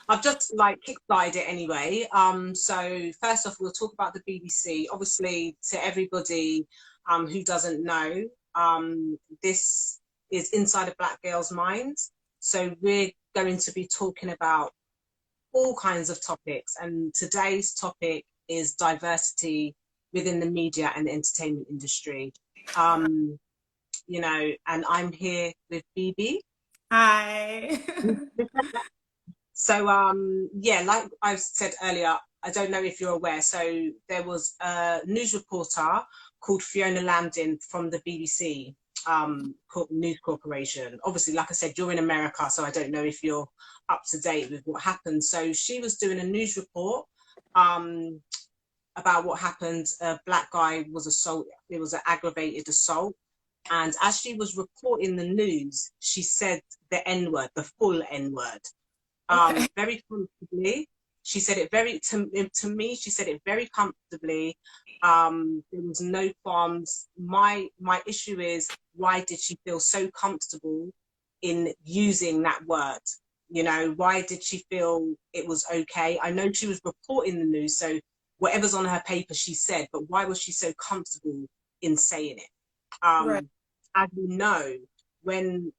I've just kickstarted it anyway. So first off, we'll talk about the BBC. Obviously, to everybody who doesn't know, this is inside a Black girl's mind. So we're going to be talking about all kinds of topics, and today's topic is diversity within the media and the entertainment industry. Um, and I'm here with BB. Hi. So yeah, like I said earlier, I don't know if you're aware. So there was a news reporter called Fiona Landon from the BBC News Corporation. Obviously, like I said, you're in America, so I don't know if you're up to date with what happened. So she was doing a news report um, about what happened. A black guy was assaulted. It was an aggravated assault. And as she was reporting the news, she said the N word, the full N word, Okay. very comfortably. She said it very to me. She said it very comfortably. There was no qualms. My issue is, why did she feel so comfortable in using that word? Why did she feel it was okay? I know she was reporting the news, so whatever's on her paper she said, but why was she so comfortable in saying it? Right. As we know, when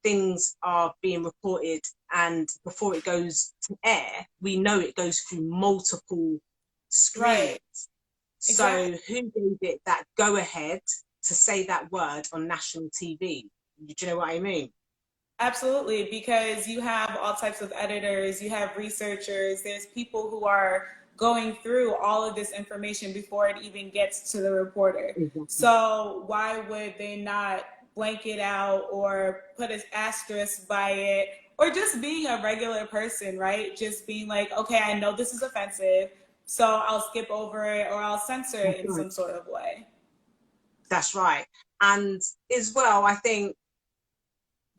things are being reported and before it goes to air, we know it goes through multiple Right. screenings. So Exactly. who gave it that go ahead to say that word on national TV? Do you know what I mean? Absolutely. Because you have all types of editors, you have researchers, there's people who are going through all of this information before it even gets to the reporter. Exactly. So why would they not blank it out or put an asterisk by it? Or just being a regular person, right? Just being like, okay, I know this is offensive, so I'll skip over it or I'll censor it That's in right. some sort of way. That's right. And as well, I think,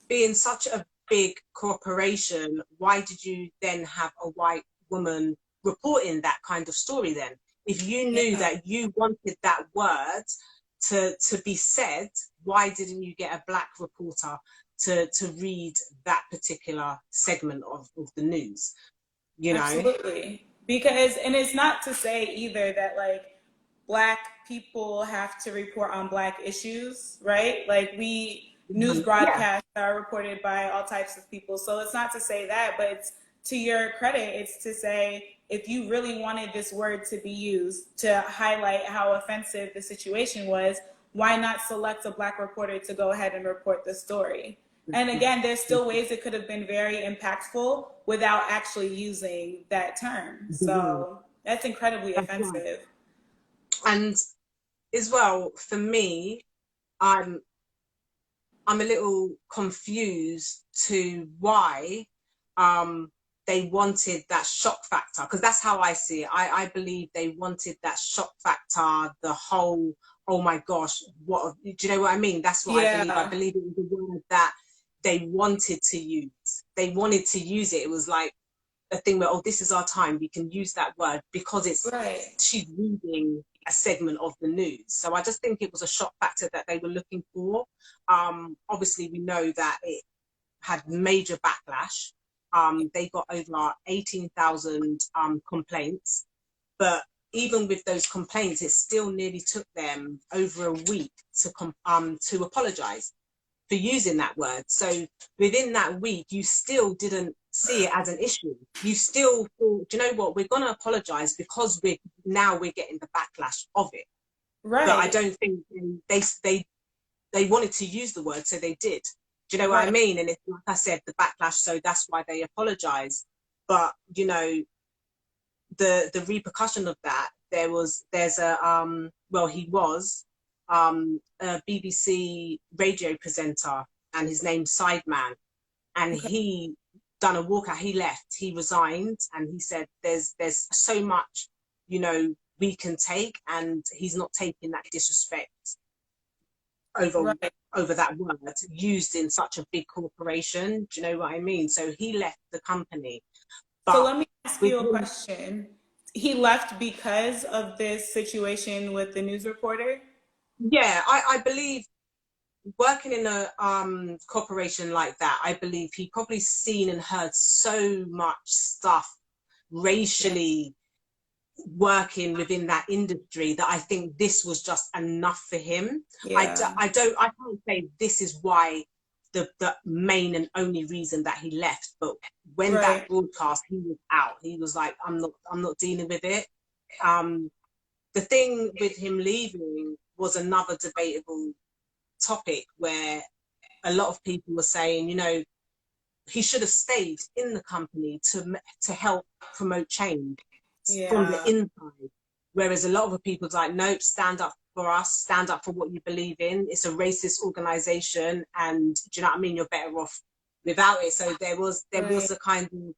being such a big corporation, why did you then have a white woman reporting that kind of story then? If you knew Yeah. that you wanted that word to be said, why didn't you get a black reporter to read that particular segment of the news? You know? Absolutely. Because, and it's not to say either that like black people have to report on black issues, right? Like news Yeah. broadcasts are reported by all types of people. So it's not to say that, but it's to your credit, it's to say if you really wanted this word to be used to highlight how offensive the situation was, why not select a black reporter to go ahead and report the story? And again, there's still ways it could have been very impactful without actually using that term. So that's incredibly That's right. offensive. And as well, for me, I'm I'm a little confused to why um, they wanted that shock factor, because that's how I see it. I believe they wanted that shock factor, the whole, oh my gosh, what, do you know what I mean? That's what I believe. I Yeah, believe it was a word that they wanted to use. They wanted to use it. It was like a thing where, oh, this is our time, we can use that word because right. she's reading a segment of the news. So I just think it was a shock factor that they were looking for. Obviously we know that it had major backlash. They got over 18,000 complaints, but even with those complaints, it still nearly took them over a week to apologize for using that word. So within that week, you still didn't see it as an issue. You still thought, do you know what, we're going to apologize because we're getting the backlash of it. But I Right, don't think they wanted to use the word, so they did. Do you know what I right. mean? And it's like I said, the backlash, so that's why they apologized. But the repercussion of that, there's a well, he was a BBC radio presenter, and his name's Sideman, and Okay. he done a walkout. He left, he resigned, and he said there's so much we can take, and he's not taking that disrespect over Right. over that word used in such a big corporation. Do you know what I mean? So he left the company. So But let me ask with you a him, question. He left because of this situation with the news reporter? yeah, I believe, working in a corporation like that, I believe he probably seen and heard so much stuff racially working within that industry that I think this was just enough for him. I can't say this is why the main and only reason that he left, but when that broadcast, he was out. He was like, I'm not dealing with it. The thing with him leaving was another debatable topic where a lot of people were saying, you know, he should have stayed in the company to help promote change from the inside. Whereas a lot of people are like, nope, stand up for us, stand up for what you believe in. It's a racist organization, and do you know what I mean? You're better off without it. So there was a kind of,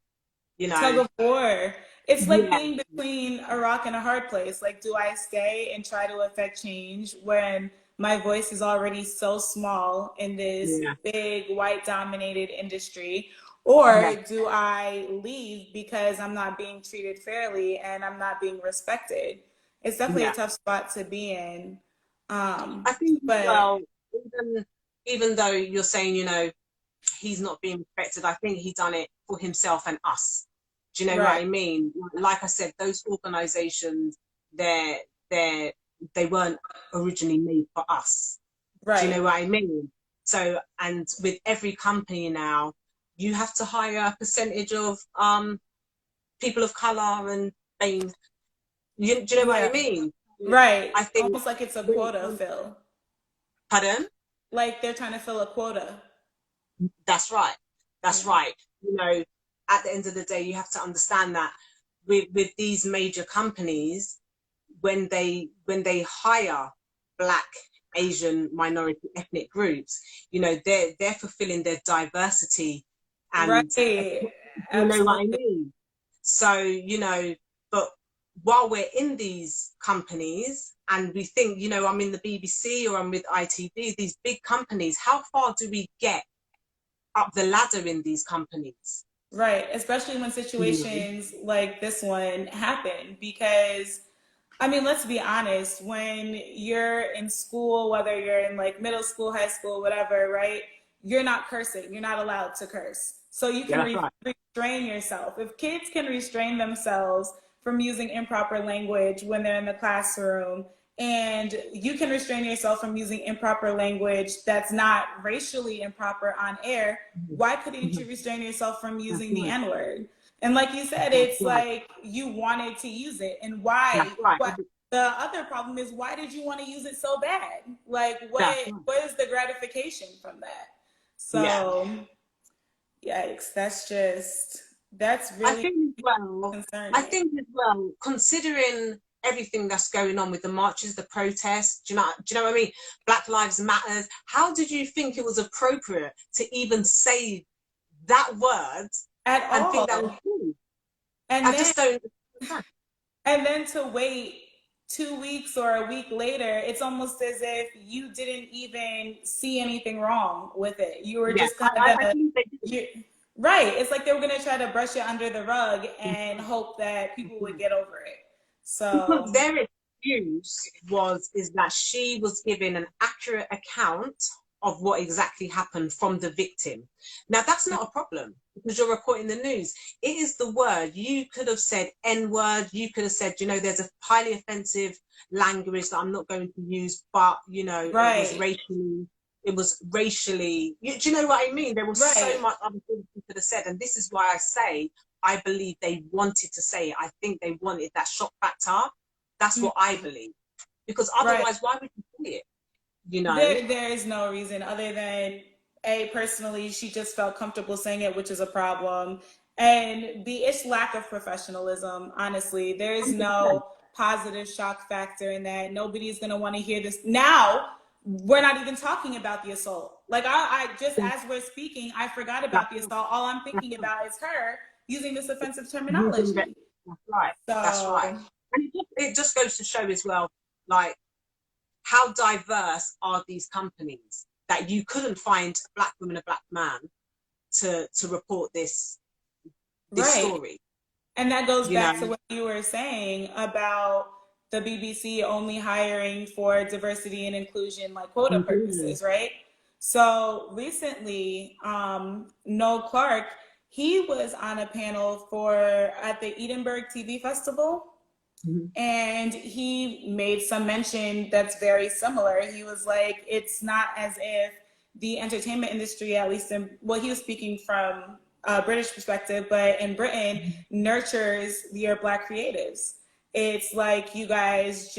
you know, tug of war. It's like being between a rock and a hard place. Like, do I stay and try to affect change when my voice is already so small in this big white dominated industry? Or do I leave because I'm not being treated fairly and I'm not being respected? It's definitely a tough spot to be in. I think, well, even though you're saying, you know, he's not being respected, I think he done it for himself and us. Do you know what I mean? Like I said, those organizations, they weren't originally made for us. Do you know what I mean? So, and with every company now, you have to hire a percentage of people of color and things. Do you know what I mean? Right. I think almost like it's a quota fill. Pardon? Like they're trying to fill a quota. That's right. That's right. You know, at the end of the day, you have to understand that with these major companies, when they hire Black, Asian, minority ethnic groups, you know, they're fulfilling their diversity, and you know what I mean. So, you know, but while we're in these companies and we think, you know, I'm in the BBC or I'm with ITV, these big companies, how far do we get up the ladder in these companies? Right, especially when situations like this one happen, because I mean, let's be honest, when you're in school, whether you're in like middle school, high school, whatever, right? You're not cursing. You're not allowed to curse. So you can restrain yourself. If kids can restrain themselves from using improper language when they're in the classroom, and you can restrain yourself from using improper language that's not racially improper on air, why couldn't you restrain yourself from using the N-word? And like you said, it's like you wanted to use it. And why? The other problem is, why did you want to use it so bad? Like, what is the gratification from that? So, yikes, that's really concerning. I think as well, considering everything that's going on with the marches, the protests, do you know what I mean? Black Lives Matter. How did you think it was appropriate to even say that word at all? Think that was true? And I just don't. And then to wait 2 weeks or a week later, it's almost as if you didn't even see anything wrong with it. You were just kind of right. It's like they were going to try to brush it under the rug and hope that people would get over it. So because their excuse is that she was given an accurate account of what exactly happened from the victim. Now that's not a problem because you're reporting the news. It is the word. You could have said N-word. You could have said, you know, there's a highly offensive language that I'm not going to use, but you know, it was racially. Do you know what I mean? There was so much other things you could have said, and this is why I say I believe they wanted to say it. I think they wanted that shock factor. That's what I believe, because otherwise, why would you say it? You know, there is no reason other than personally, she just felt comfortable saying it, which is a problem, and it's lack of professionalism. Honestly, there is no positive shock factor in that. Nobody's gonna want to hear this now. We're not even talking about the assault. Like I just, as we're speaking, I forgot about the assault. All I'm thinking about is her using this offensive terminology. That's right. That's right. And it just goes to show as well, like, how diverse are these companies that you couldn't find a Black woman, a Black man to report this story. And that goes back to what you were saying about the BBC only hiring for diversity and inclusion, like quota purposes, right? So recently, Noel Clarke, he was on a panel at the Edinburgh TV Festival. Mm-hmm. And he made some mention that's very similar. He was like, it's not as if the entertainment industry, at least he was speaking from a British perspective, but in Britain, nurtures your Black creatives. It's like you guys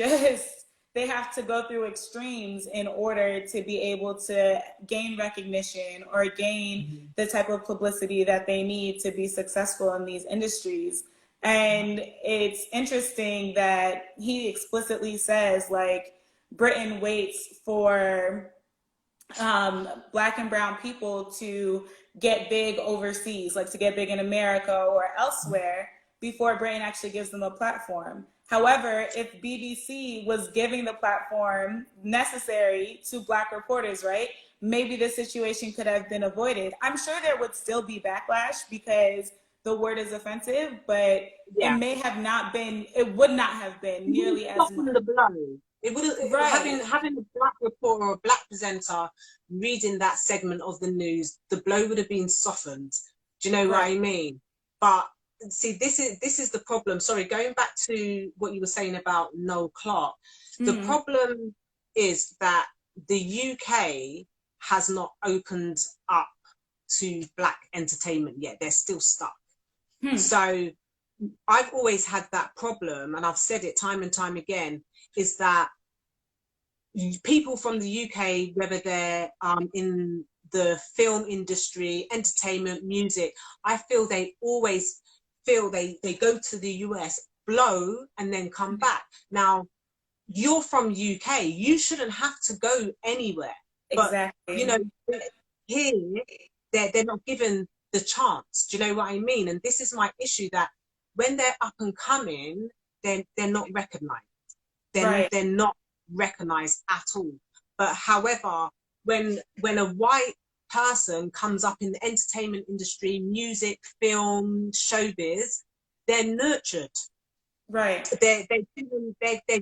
they have to go through extremes in order to be able to gain recognition or gain the type of publicity that they need to be successful in these industries. And it's interesting that he explicitly says, like, Britain waits for Black and brown people to get big overseas, like to get big in America or elsewhere, before Britain actually gives them a platform. However, if BBC was giving the platform necessary to Black reporters, right, maybe this situation could have been avoided. I'm sure there would still be backlash because the word is offensive, but Yeah. it would not have been nearly as much. The blow. It would Right. having a Black reporter or a Black presenter reading that segment of the news, the blow would have been softened. Do you know what I mean? But see, this is the problem. Sorry, going back to what you were saying about Noel Clarke. The problem is that the UK has not opened up to Black entertainment yet. They're still stuck. So I've always had that problem, and I've said it time and time again, is that people from the UK, whether they're in the film industry, entertainment, music, I feel they always feel they go to the US, blow, and then come back. Now, you're from UK, you shouldn't have to go anywhere. Exactly. But, you know, here, they're not given the chance. Do you know what I mean? And this is my issue, that when they're up and coming, they're not recognized. They're not recognized at all. But however, when a white person comes up in the entertainment industry, music, film, showbiz, they're nurtured. Right. They're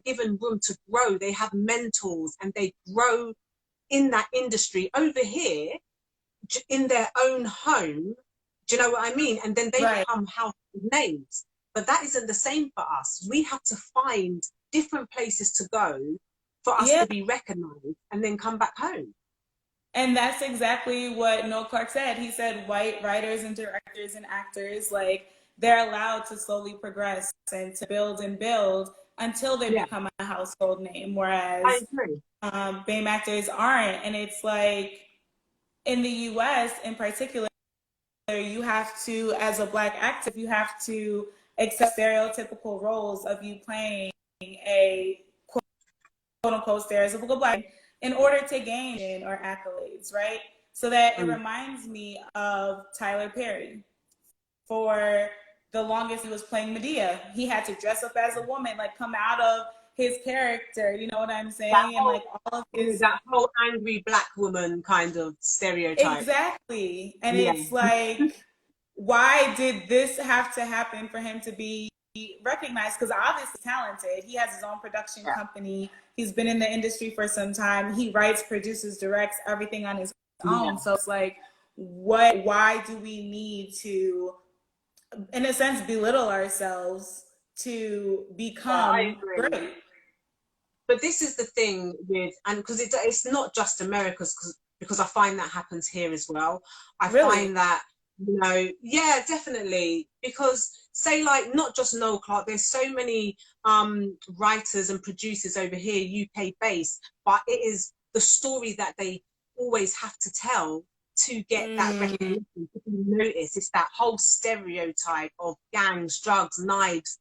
given room to grow. They have mentors and they grow in that industry. Over here, in their own home, do you know what I mean? And then they become household names. But that isn't the same for us. We have to find different places to go for us to be recognized and then come back home. And that's exactly what Noel Clarke said. He said white writers and directors and actors, like, they're allowed to slowly progress and to build and build until they become a household name, whereas BAME actors aren't. And it's like, in the US in particular, you have to, as a Black actor, you have to accept stereotypical roles of you playing a quote unquote stereotypical Black in order to gain or accolades, right? So that it reminds me of Tyler Perry. For the longest, he was playing Medea. He had to dress up as a woman, like come out of his character, you know what I'm saying? All of his, that whole angry Black woman kind of stereotype. Exactly. And it's like, why did this have to happen for him to be recognized? Because obviously talented. He has his own production company. He's been in the industry for some time. He writes, produces, directs everything on his own. So it's like, why do we need to, in a sense, belittle ourselves to become great? But this is the thing with, and because it's not just America's, because I find that happens here as well. I find that, you know, definitely, because say like not just Noel Clarke, there's so many writers and producers over here, UK based, but it is the story that they always have to tell to get that recognition, to be noticed. It's that whole stereotype of gangs, drugs, knives,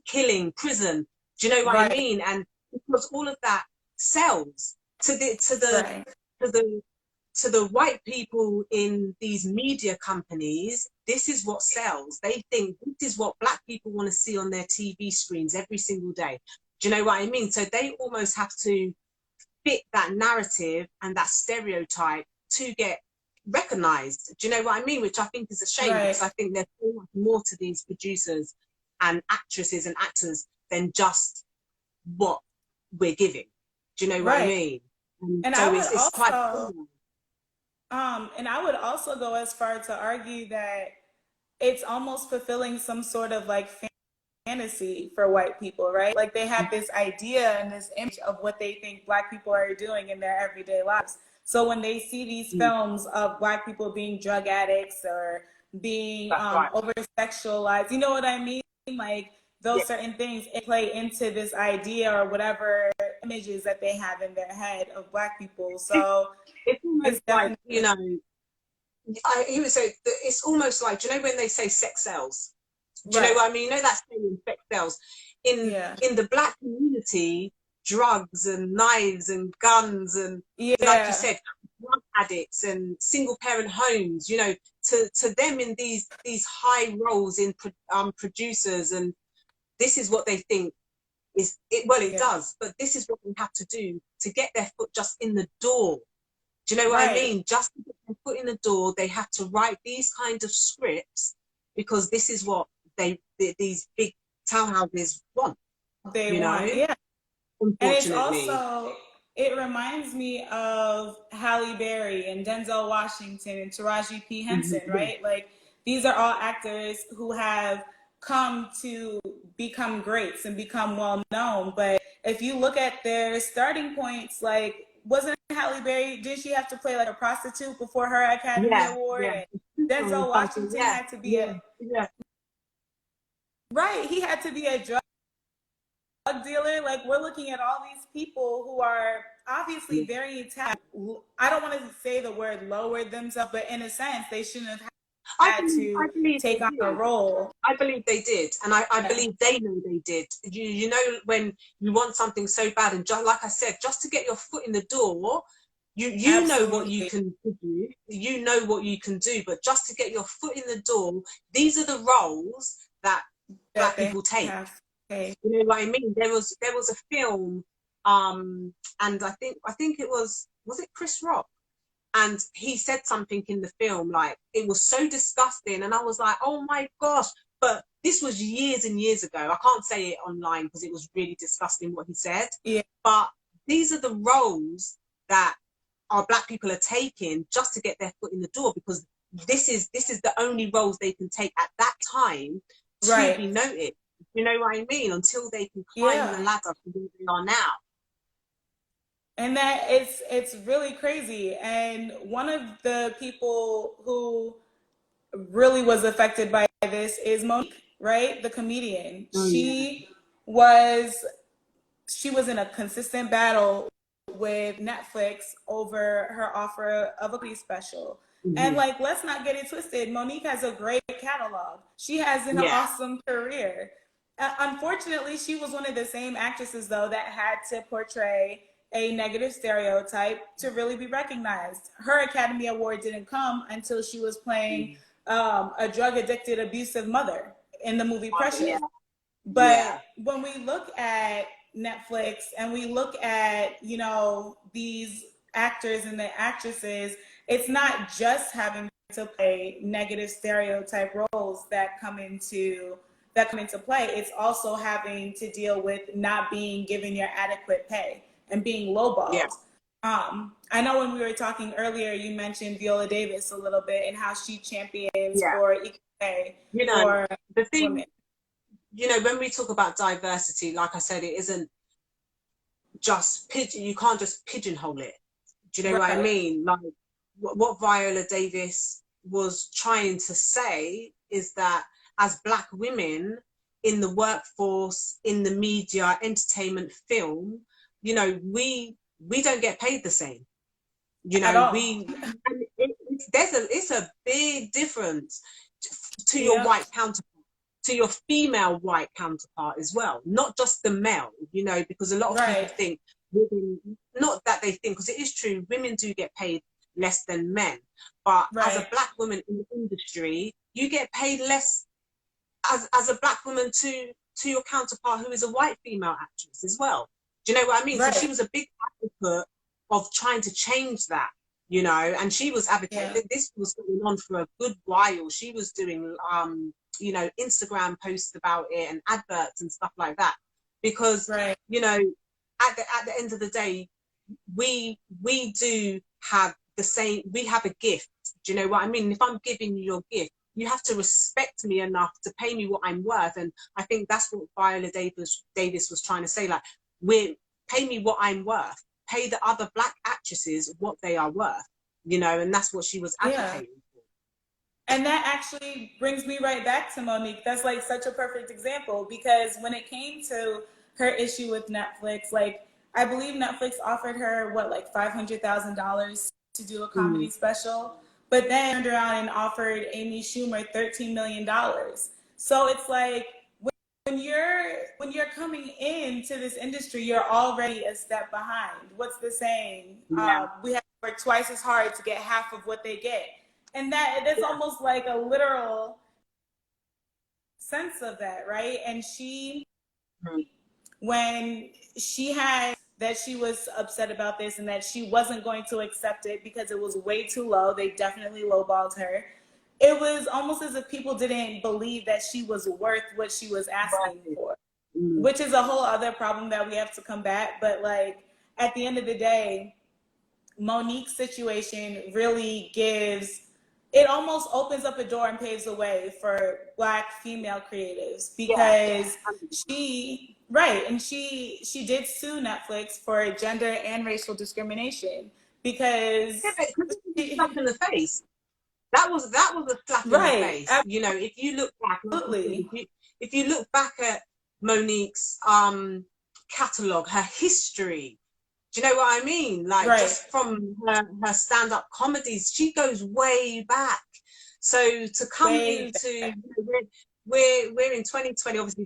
killing, prison. Do you know what I mean? And because all of that sells to the white people in these media companies, this is what sells. They think this is what Black people want to see on their TV screens every single day. Do you know what I mean? So they almost have to fit that narrative and that stereotype to get recognized. Do you know what I mean? Which I think is a shame, because I think there's so much more to these producers and actresses and actors than just what we're giving. Do you know what I mean? And so I would it's quite cool. And I would also go as far to argue that it's almost fulfilling some sort of like fantasy for white people, right? Like they have this idea and this image of what they think Black people are doing in their everyday lives. So when they see these Mm, films of Black people being drug addicts or being that's right. over sexualized, you know what I mean? Like Yeah. those certain things play into this idea or whatever images that they have in their head of Black people. So It's it's almost like, definitely he would say that it's almost like, do you know when they say sex sells? Do you know right. what I mean? You know that saying, sex sells. In Yeah. in the Black community, drugs and knives and guns and, like you Yeah. said, drug addicts and single parent homes, to them in these high roles in producers, and this is what they think is it. Well, it Yeah. does, but this is what they have to do to get their foot just in the door. Do you know what I Right. mean? Just to get their foot in the door, they have to write these kind of scripts because this is what these big townhouses want, They you know, want. Yeah. And it's unfortunately. also, it reminds me of Halle Berry and Denzel Washington and Taraji P. Henson, Yeah, right? Like these are all actors who have come to become greats and become well known. But if you look at their starting points, like wasn't Halle Berry, did she have to play like a prostitute before her Academy yeah, Award? yeah. And Denzel Something, Washington yeah, had to be yeah, a, yeah, right, he had to be a drug dealer. Like we're looking at all these people who are obviously yeah. very talented. I don't want to say the word lowered themselves, but in a sense, they shouldn't have had I to believe they take on a did. role. I believe they did, and I Yeah, believe they know they did. You know when you want something so bad, and just like I said, just to get your foot in the door, you know what you absolutely. can do, you know what you can do, but just to get your foot in the door, these are the roles that That Black they people take. have. Okay. You know what I mean? There was a film, and I think it was it Chris Rock, and he said something in the film like it was so disgusting, and I was like, oh my gosh. But this was years and years ago. I can't say it online because it was really disgusting what he said. Yeah, But these are the roles that our Black people are taking just to get their foot in the door, because this is the only roles they can take at that time to right. be noted. You know what I mean? Until they can climb the Yeah. ladder to where they are now. And that it's really crazy. And one of the people who really was affected by this is Monique, right? The comedian. Oh yeah. Was she was in a consistent battle with Netflix over her offer of a comedy special. And Mm-hmm. like, let's not get it twisted. Monique has a great catalog. She has an Yeah. awesome career. Unfortunately, she was one of the same actresses though that had to portray a negative stereotype to really be recognized. Her Academy Award didn't come until she was playing a drug addicted, abusive mother in the movie Yeah. Precious. Yeah. But when we look at Netflix and we look at, these actors and the actresses, it's not just having to play negative stereotype roles that come into play. It's also having to deal with not being given your adequate pay and being Yeah. lowballed. I know when we were talking earlier, you mentioned Viola Davis a little bit and how she champions Yeah. for equal pay You know, for the thing, women. when we talk about diversity, like I said, it isn't just pigeon. You can't just pigeonhole it. Do you know what I Right. mean? Like what Viola Davis was trying to say is that as Black women in the workforce, in the media, entertainment, film, we don't get paid the same. At all. We it's a big difference to your Yep. white counterpart, to your female white counterpart as well, not just the male, because a lot of people Right. think women, not that they think, because it is true, women do get paid less than men, but as a Right. Black woman in the industry, you get paid less as a Black woman to your counterpart who is a white female actress as well. Do you know what I mean? So she Right. was a big advocate of trying to change that, and she was Yeah. advocating. This was going on for a good while. She was doing Instagram posts about it and adverts and stuff like that, because Right. at the end of the day, we do have the same. We have a gift. Do you know what I mean? If I'm giving you your gift, you have to respect me enough to pay me what I'm worth. And I think that's what Viola Davis was trying to say. Like, pay me what I'm worth. Pay the other Black actresses what they are worth, you know, and that's what she was advocating for. And that actually brings me right back to Monique. That's like such a perfect example, because when it came to her issue with Netflix, like, I believe Netflix offered her what, like $500,000 to do a comedy special, but then turned around and offered Amy Schumer $13 million. So it's like, when you're coming into this industry, you're already a step behind. What's the saying? Yeah. We have to work twice as hard to get half of what they get. And that's almost like a literal sense of that, right? And when she had that, she was upset about this and that she wasn't going to accept it because it was way too low. They definitely lowballed her. It was almost as if people didn't believe that she was worth what she was asking for, which is a whole other problem that we have to combat. But like, at the end of the day, Monique's situation really it almost opens up a door and paves the way for Black female creatives, because she did sue Netflix for gender and racial discrimination, because slap in the face. That was a slap in the face. You know, if you look back, if you look back at Monique's catalog, her history, do you know what I mean? Like, just from her stand-up comedies, she goes way back. So to come into, we're in 2020. Obviously,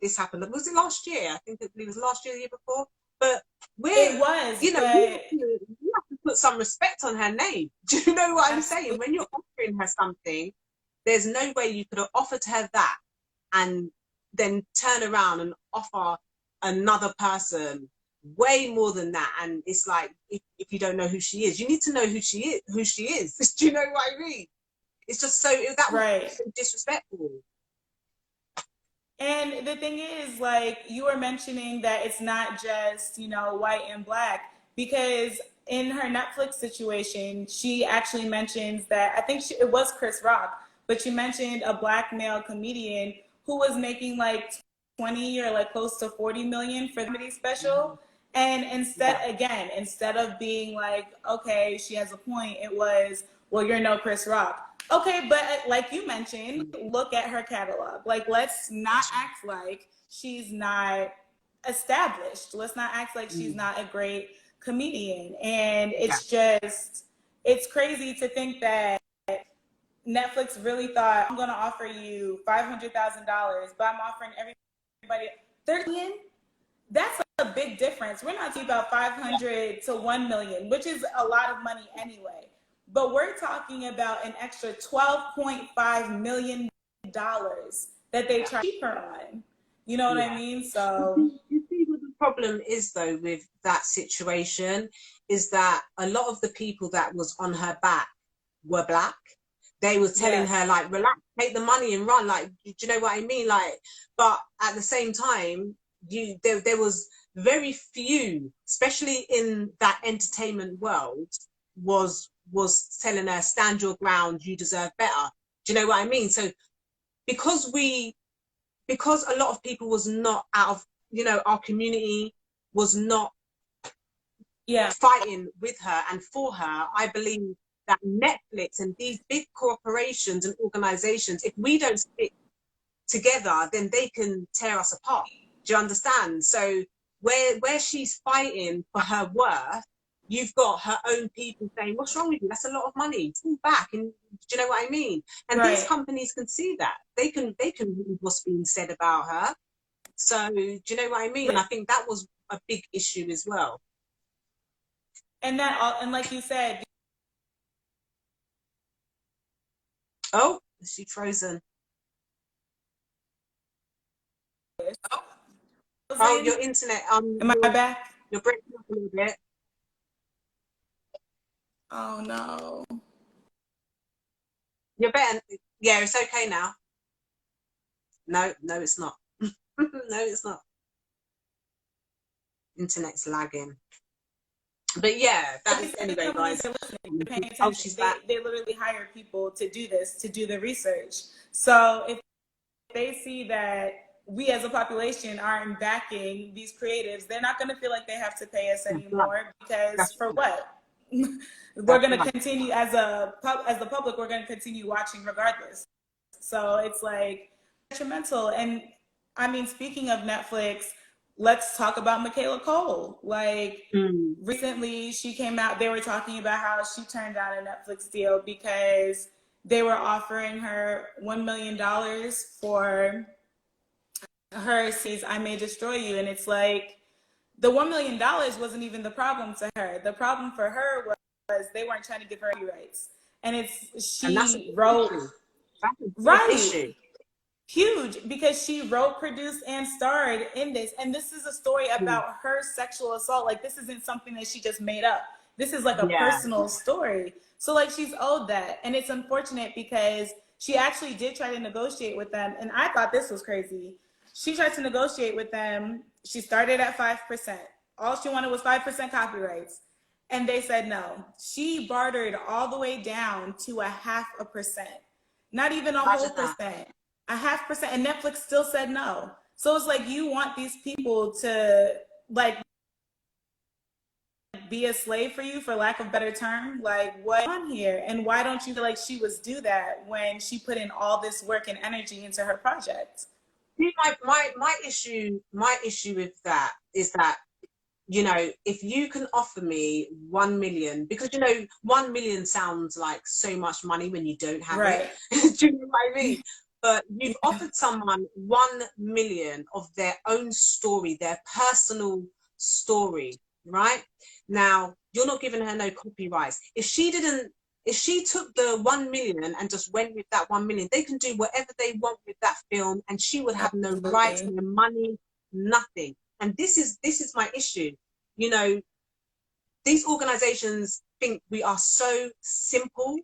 this happened. Was it last year? I think it was last year, the year before. But you have to put some respect on her name. Do you know what I'm saying? When you're offering her something, there's no way you could have offered her that and then turn around and offer another person way more than that. And it's like, if you don't know who she is, you need to know who she is. Do you know what I mean? It's just that was so disrespectful. And the thing is, like, you were mentioning that it's not just, white and Black, because in her Netflix situation, she actually mentions that, I think it was Chris Rock, but she mentioned a Black male comedian who was making like 20 or like close to 40 million for the comedy special. And instead of being like, okay, she has a point, it was, well, you're no Chris Rock. Okay, but like you mentioned, look at her catalog. Like, let's not act like she's not established. Let's not act like she's not a great comedian. And it's crazy to think that Netflix really thought, I'm going to offer you $500,000, but I'm offering everybody $30 million. That's a big difference. We're not talking about 500 to 1 million, which is a lot of money anyway. But we're talking about an extra $12.5 million that they charge her on. You know what I mean? So you see what the problem is, though, with that situation, is that a lot of the people that was on her back were Black. They were telling her, like, relax, take the money and run. Like, do you know what I mean? Like, but at the same time, there was very few, especially in that entertainment world, was telling her, stand your ground, you deserve better. Do you know what I mean? So because a lot of people was not out of, our community was not fighting with her and for her, I believe that Netflix and these big corporations and organizations, if we don't stick together, then they can tear us apart. Do you understand? So where she's fighting for her worth, you've got her own people saying, what's wrong with you? That's a lot of money. Pull back. And do you know what I mean? And these companies can see that. They can read what's being said about her. So do you know what I mean? I think that was a big issue as well. And like you said. Oh, is she frozen? Oh, your internet. Am I back? You're breaking up a little bit. Oh no. You're better. Yeah, it's okay now. No, it's not. No, it's not. Internet's lagging. But yeah, Like you that's said, the anyway, companies guys. are listening, they're paying Oh, attention. she's back. They literally hire people to do this, to do the research. So if they see that we as a population aren't backing these creatives, they're not going to feel like they have to pay us That's right. anymore, because That's for right. what? We're That's going to right. continue as the public, we're going to continue watching regardless. So it's like detrimental. And I mean, speaking of Netflix, let's talk about Michaela Cole. Like, Mm. recently she came out, they were talking about how she turned down a Netflix deal because they were offering her $1 million for her series I May Destroy You. And it's like, the $1 million wasn't even the problem to her. The problem for her was they weren't trying to give her any rights. And And that's a she big wrote, issue. That's a big right, issue. huge, because she wrote, produced, and starred in this. And this is a story Mm. about her sexual assault. Like, this isn't something that she just made up. This is like a Yeah. personal story. So like, she's owed that. And it's unfortunate because she actually did try to negotiate with them. And I thought this was crazy. She tried to negotiate with them. She started at 5%. All she wanted was 5% copyrights. And they said no. She bartered all the way down to a 0.5%. Not even a whole Imagine that. percent, a 0.5%, and Netflix still said no. So it's like, you want these people to like be a slave for you, for lack of a better term? Like, what on here? And why don't you feel like she was due that when she put in all this work and energy into her project? See, my issue with that is that, you know, if you can offer me 1 million, because, you know, 1 million sounds like so much money when you don't have it. Right. Do you know what I mean? But you've offered someone 1 million of their own story, their personal story, right? Now, you're not giving her no copyrights. If she took the 1 million and just went with that 1 million, they can do whatever they want with that film, and she would have no rights, Absolutely. no money, nothing. And this is my issue. You know, these organizations think we are so simple,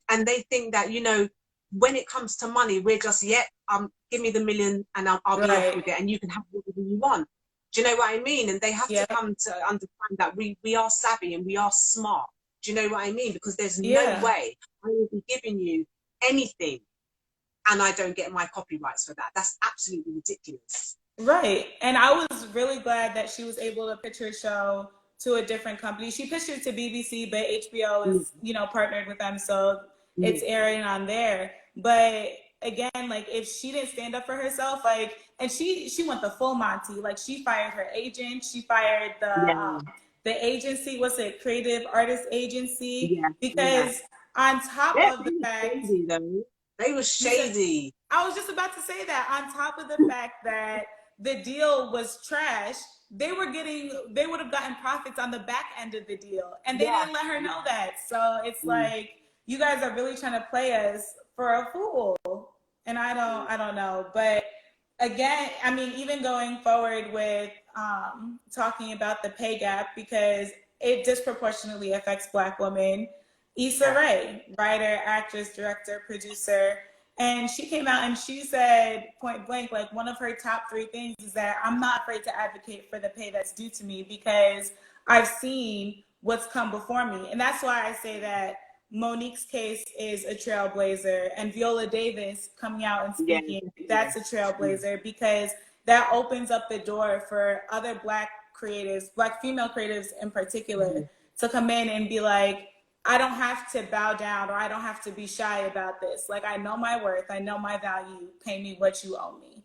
and they think that, you know, when it comes to money, we're just, yeah, give me the million and I'll be off Right. with it, and you can have whatever you want. Do you know what I mean? And they have to Yeah. come to understand that we are savvy and we are smart. Do you know what I mean? Because there's no Yeah. way I will be giving you anything and I don't get my copyrights for that. That's absolutely ridiculous. Right. And I was really glad that she was able to pitch her show to a different company. She pitched it to BBC, but HBO Mm, is, partnered with them, so it's mm, airing on there. But again, like, if she didn't stand up for herself, like, and she went the full Monty. Like, she fired her agent, she fired yeah, the agency, what's it, Creative Artist Agency, yeah, yeah. because on top Yeah, of they the were fact, shady though. They were you said, shady. I was just about to say that, on top of the fact that the deal was trash, they would have gotten profits on the back end of the deal. And they Yeah, didn't let her yeah. know that. So it's Mm. like, you guys are really trying to play us for a fool. And I don't know. But again, I mean, even going forward with talking about the pay gap, because it disproportionately affects Black women. Issa Yeah. Rae, writer, actress, director, producer, and she came out and she said point blank, like, one of her top 3 things is that I'm not afraid to advocate for the pay that's due to me, because I've seen what's come before me. And that's why I say that Monique's case is a trailblazer, and Viola Davis coming out and Yeah, speaking, definitely. that's a Mm. trailblazer, because that opens up the door for other Black creatives, Black female creatives in particular, Mm. to come in and be like, I don't have to bow down, or I don't have to be shy about this. Like, I know my worth, I know my value. Pay me what you owe me.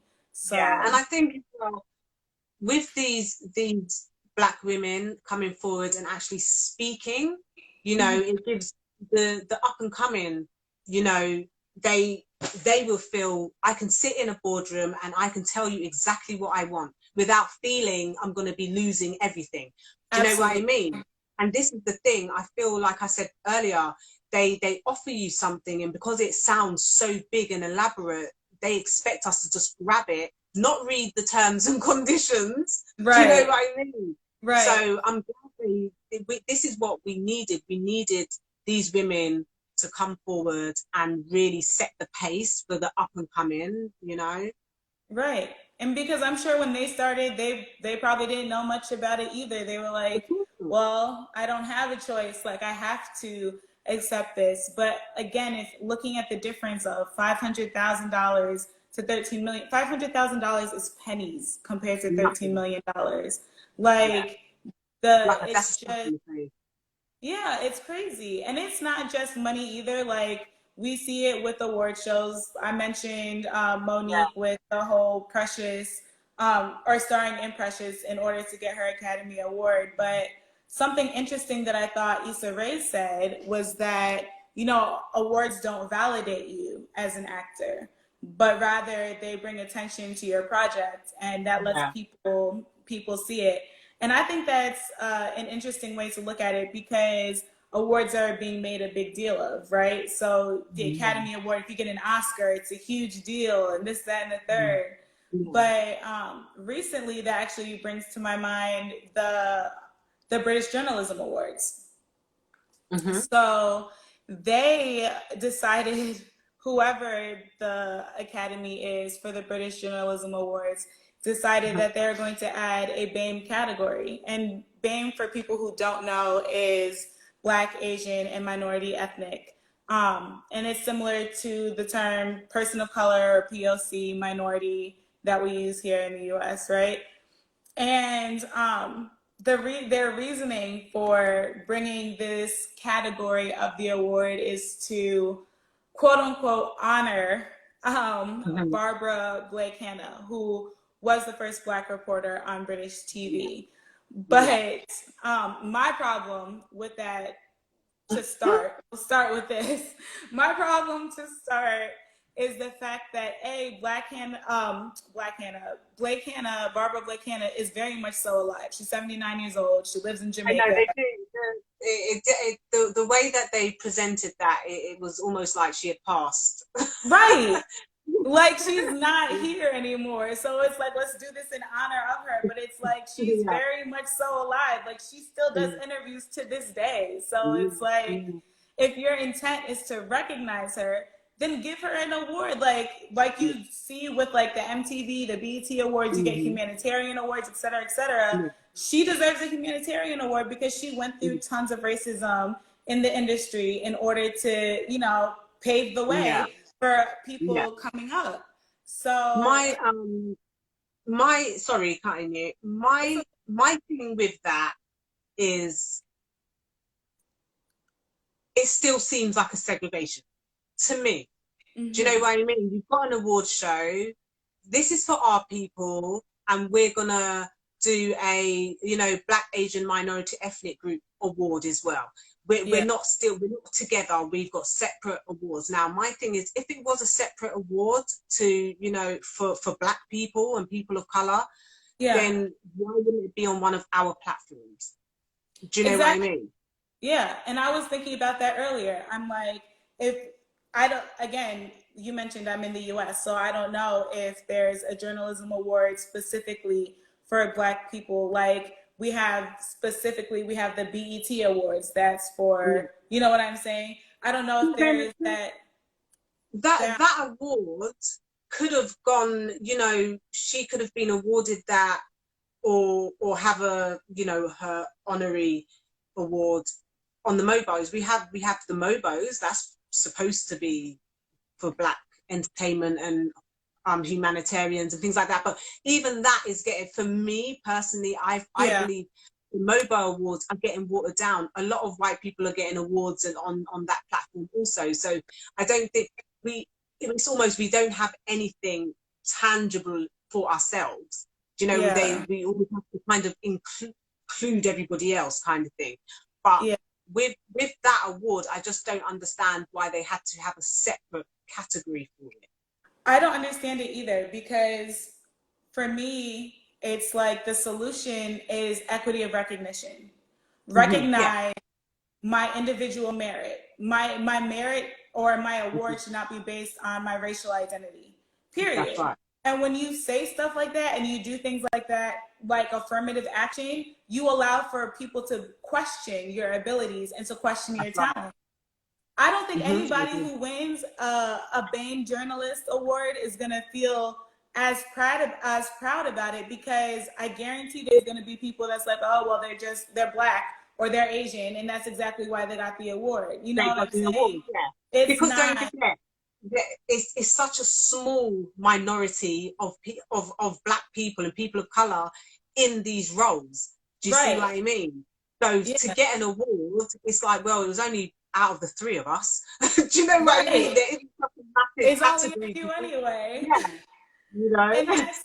Yeah, and So, I think, well, with these Black women coming forward and actually speaking, you know, mhm, it gives the up and coming, you know, they they will feel I can sit in a boardroom and I can tell you exactly what I want without feeling I'm going to be losing everything. Do you know what I absolutely. mean? And this is the thing. I feel like I said earlier, they offer you something, and because it sounds so big and elaborate, they expect us to just grab it, not read the terms and conditions. Do you know Right, what I mean? right, So I'm glad this is what we needed. We needed these women to come forward and really set the pace for the up and coming, you know? right. And because I'm sure when they started, they probably didn't know much about it either. They were Of like, course well, I don't have a choice. Like, I have to accept this. But again, if looking at the difference of $500,000 to 13 million, $500,000 is pennies compared to $13 Nothing. million. Yeah. Like, That's a it's step just, in the face. yeah, it's crazy. And it's not just money either. Like, we see it with award shows. I mentioned Yeah. Monique with the whole Precious, or starring in Precious in order to get her Academy Award. But something interesting that I thought Issa Rae said was that, awards don't validate you as an actor, but rather they bring attention to your project, and that lets Yeah. people see it. And I think that's an interesting way to look at it, because awards are being made a big deal of, right? So the Yeah. Academy Award, if you get an Oscar, it's a huge deal, and this, that, and the Yeah. third. But recently, that actually brings to my mind the British Journalism Awards. Mm-hmm. So they decided, whoever the Academy is for the British Journalism Awards, decided that they're going to add a BAME category. And BAME, for people who don't know, is Black, Asian, and minority ethnic. And it's similar to the term person of color or POC, minority, that we use here in the US, right? And their reasoning for bringing this category of the award is to, quote unquote, honor Mm-hmm. Barbara Blake Hannah, who was the first Black reporter on British Yeah. TV. Yeah. But my problem with that, to start, we'll start with this. My problem to start is the fact that Blake Hannah, Barbara Blake Hannah is very much so alive. She's 79 years old. She lives in I know Jamaica. they do. The way that they presented that, it was almost like she had passed. Right. Like, she's not here anymore. So it's like, let's do this in honor of her. But it's like, she's Yeah. very much so alive. Like, she still does interviews to this day. So it's like, Mm-hmm. if your intent is to recognize her, then give her an award. Like you see with like the MTV, the BET awards, you get Mm-hmm. humanitarian awards, et cetera, et cetera. She deserves a humanitarian award because she went through tons of racism in the industry in order to, pave the Yeah. way for Yeah. people coming up. So My my sorry, cutting you. My thing with that is it still seems like a segregation to me. Do you know what I mean? You've got an award show. This is for our people, and we're gonna do a Black, Asian, minority, ethnic group award as well. We're yeah, not together. We've got separate awards. Now, my thing is, if it was a separate award to for Black people and people of color, yeah, then why wouldn't it be on one of our platforms? Do you know what I exactly. mean? Yeah, and I was thinking about that earlier. I'm like, if I don't, again, you mentioned I'm in the US, so I don't know if there's a journalism award specifically for Black people. Like, we have the BET awards, that's Yeah. for, you know what I'm saying? I don't know if there Then is that. that award could have gone, she could have been awarded that, or have her honorary award on the Mobos. We have the Mobos, that's supposed to be for Black entertainment and humanitarians and things like that. But even that is getting, for me personally, I Yeah, believe the mobile awards are getting watered down. A lot of white people are getting awards and on that platform also. So I don't think it's almost, we don't have anything tangible for ourselves. yeah, We always have to kind of include everybody else, kind of thing. But yeah. with that award, I just don't understand why they had to have a separate category for it. I don't understand it either, because for me, it's like the solution is equity of recognition. Mm-hmm. Yeah, Recognize my individual merit. My merit or my award should not be based on my racial identity. that's Period. right. And when you say stuff like that and you do things like that, like affirmative action, you allow for people to question your abilities and to question your That's right. talent. I don't think Mm-hmm. I anybody agree. who wins a BAME Journalist Award is going to feel as proud about it, because I guarantee there's going to be people that's like, oh well, they're black or they're Asian, and that's exactly why they got the award. You know They what got I'm the saying? award, yeah. It's Because don't not forget, it's such a small minority of black people and people of color in these roles. Do you see right. what I mean? So to Yeah, get an award, it's like, well, it was only out of the three of us. Do you know what I mean? right. There isn't such a massive It's only a category to few do. anyway. Yeah, you know. And that's,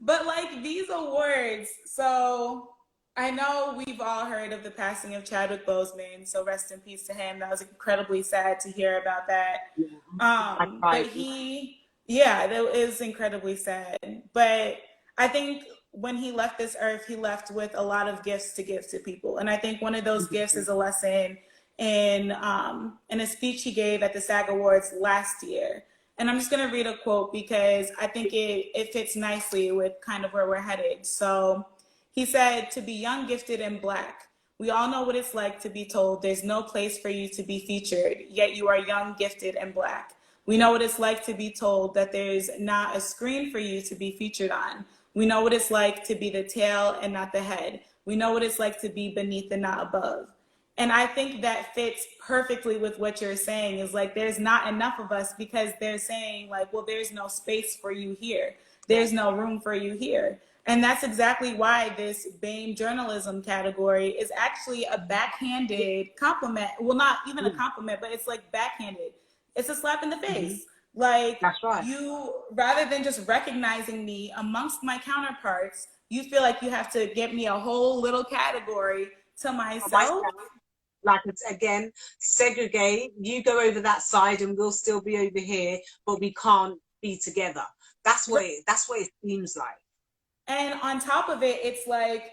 but like these awards, so I know we've all heard of the passing of Chadwick Boseman, so rest in peace to him. That was incredibly sad to hear about that. Yeah, I But tried. yeah, that is incredibly sad. But I think when he left this earth, he left with a lot of gifts to give to people. And I think one of those gifts is a lesson in a speech he gave at the SAG Awards last year. And I'm just going to read a quote because I think it fits nicely with kind of where we're headed. So he said, to be young, gifted, and black. We all know what it's like to be told there's no place for you to be featured, yet you are young, gifted, and black. We know what it's like to be told that there's not a screen for you to be featured on. We know what it's like to be the tail and not the head. We know what it's like to be beneath and not above. And I think that fits perfectly with what you're saying, is like there's not enough of us because they're saying like, well, there's no space for you here. There's no room for you here. And that's exactly why this BAME journalism category is actually a backhanded compliment. Well, not even a compliment, but it's like backhanded. It's a slap in the face. Like, That's right. you, rather than just recognizing me amongst my counterparts, you feel like you have to get me a whole little category to myself. Like, it's again, segregate. You go over that side and we'll still be over here, but we can't be together. That's what it seems like. And on top of it, it's like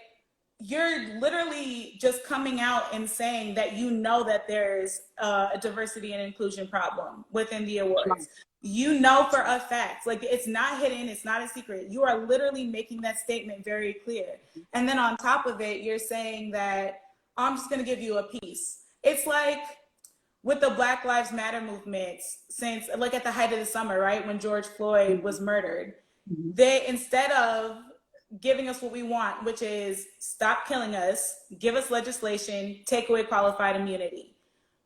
you're literally just coming out and saying that you know that there's a diversity and inclusion problem within the awards. You know for a fact, like it's not hidden, it's not a secret. You are literally making that statement very clear. And then on top of it, you're saying that I'm just going to give you a piece. It's like with the Black Lives Matter movement, since like at the height of the summer, right, when George Floyd was murdered, they, instead of giving us what we want, which is stop killing us, give us legislation, take away qualified immunity.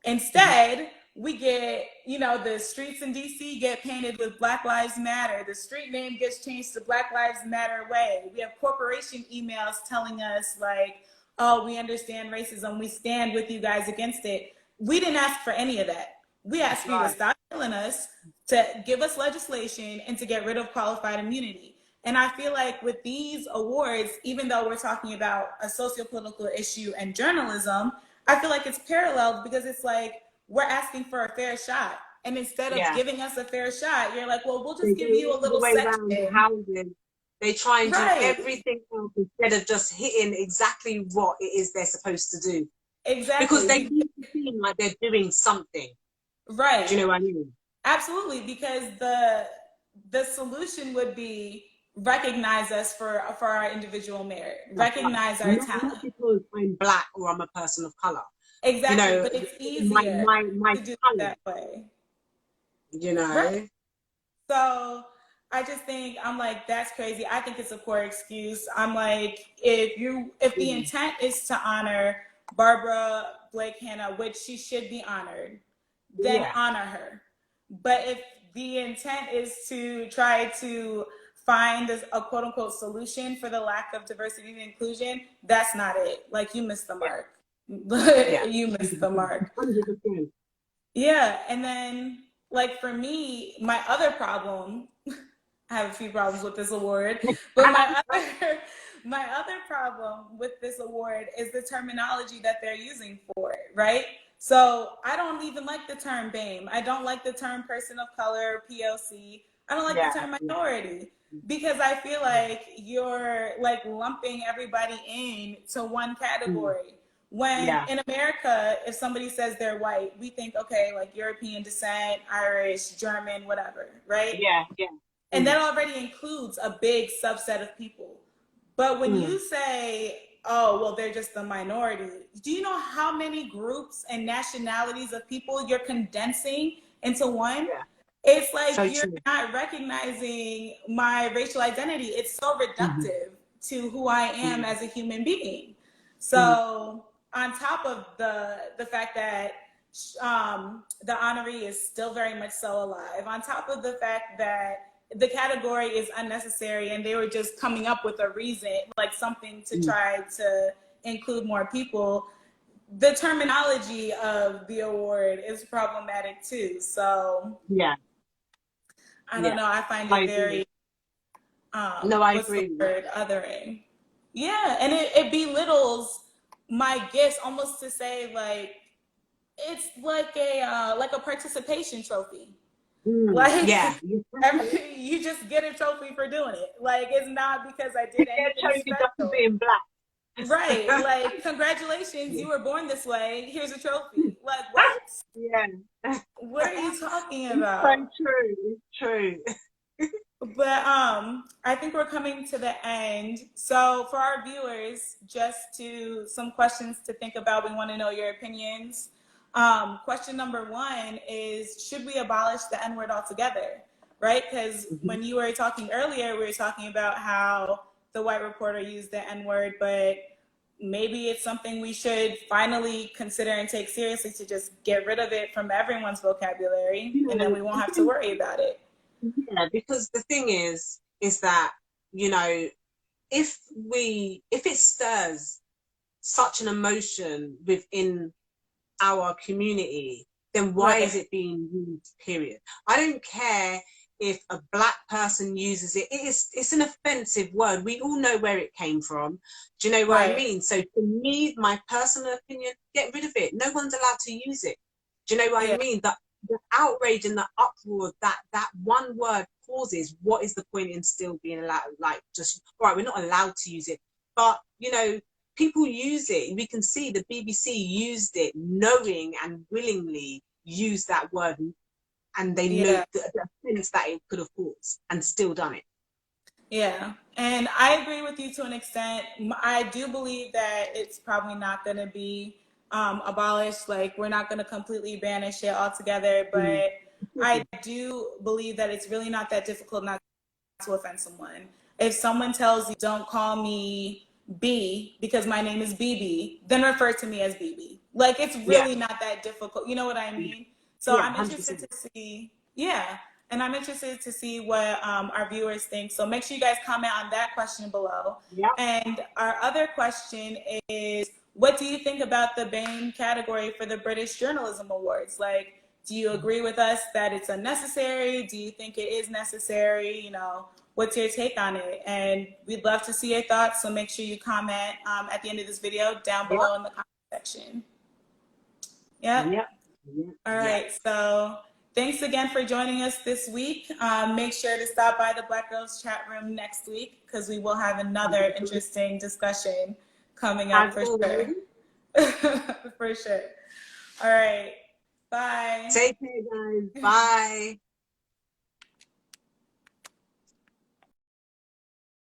Instead, we get, you know, the streets in DC get painted with Black Lives Matter. The street name gets changed to Black Lives Matter Way. We have corporation emails telling us like, oh, we understand racism. We stand with you guys against it. We didn't ask for any of that. We asked you to stop killing us, to give us legislation, and to get rid of qualified immunity. And I feel like with these awards, even though we're talking about a socio-political issue and journalism, I feel like it's paralleled because it's like we're asking for a fair shot. And instead of giving us a fair shot, you're like, well, we'll just give you a little section. They try and do everything else instead of just hitting exactly what it is they're supposed to do. Exactly. Because they need to seem like they're doing something. Right. Do you know what I mean? Absolutely. Because the solution would be recognize us for our individual merit, recognize our talent. Not because I'm black or I'm a person of color. Exactly, you know, but it's easier my to do it that way. You know. Right. So I just think, I'm like, that's crazy. I think it's a poor excuse. I'm like, if the intent is to honor Barbara Blake Hannah, which she should be honored, then honor her. But if the intent is to try to find a quote unquote solution for the lack of diversity and inclusion, that's not it. Like, you missed the mark. You missed the mark. 100%. Yeah. And then, like, for me, my other problem, I have a few problems with this award, but my other problem with this award is the terminology that they're using for it, right? So I don't even like the term BAME. I don't like the term person of color, POC. I don't like the term minority, because I feel like you're like lumping everybody in to one category. When in America, if somebody says they're white, we think, okay, like European descent, Irish, German, whatever, right? Yeah. And that already includes a big subset of people. But when you say, oh, well, they're just the minority, do you know how many groups and nationalities of people you're condensing into one? It's like So you're true. not recognizing my racial identity. It's so Mm-hmm. reductive to who I am Mm-hmm. as a human being. So on top of the fact that the honoree is still very much so alive, on top of the fact that the category is unnecessary and they were just coming up with a reason, like something to Mm-hmm. try to include more people, the terminology of the award is problematic too. So Yeah. I don't Yeah. know. I find I it agree. very No, I what's the agree with you. word? Othering. Yeah, and it belittles my gifts almost to say like it's like a participation trophy. Like Yeah. you just get a trophy for doing it. Like it's not because I You did get a anything trophy just for special. being Right. black. Like congratulations, Yeah. you were born this way. Here's a trophy. Like what? Yeah. What are you talking It's so about? true. It's true. But I think we're coming to the end. So for our viewers, just to some questions to think about. We want to know your opinions. Question number one is: should we abolish the N word altogether? Right? Because Mhm. when you were talking earlier, we were talking about how the white reporter used the N word, but maybe it's something we should finally consider and take seriously to just get rid of it from everyone's vocabulary, and then we won't have to worry about it. Yeah, because the thing is that, you know, if it stirs such an emotion within our community, then why is Right. it being used, period? I don't care if a black person uses it. It's an offensive word. We all know where it came from. Do you know what I Right. mean? So for me, my personal opinion, get rid of it. No one's allowed to use it. Do you know what I Yeah. mean? The outrage and the uproar that one word causes, what is the point in still being allowed, like, just, all right, we're not allowed to use it. But, you know, people use it. We can see the BBC used it, knowing and willingly used that word, and they know Yeah. the offense that it could have caused, and still done it. Yeah. And I agree with you to an extent. I do believe that it's probably not going to be abolished. Like, we're not going to completely banish it altogether. Mm. But I do believe that it's really not that difficult not to offend someone. If someone tells you, don't call me B because my name is BB, then refer to me as BB. Like, it's Yeah, really not that difficult. You know what I mean? So yeah, I'm interested 100%. to see, yeah. And I'm interested to see what our viewers think. So make sure you guys comment on that question below. Yeah. And our other question is, what do you think about the BAME category for the British Journalism Awards? Like, do you agree with us that it's unnecessary? Do you think it is necessary? You know, what's your take on it? And we'd love to see your thoughts. So make sure you comment at the end of this video down Yeah. below in the comment section. Yep. Yeah. Yeah. All Yeah. right. So thanks again for joining us this week. Make sure to stop by the Black Girls chat room next week because we will have another interesting discussion coming up As for always, sure. For sure. All right. Bye. take care, guys. Bye.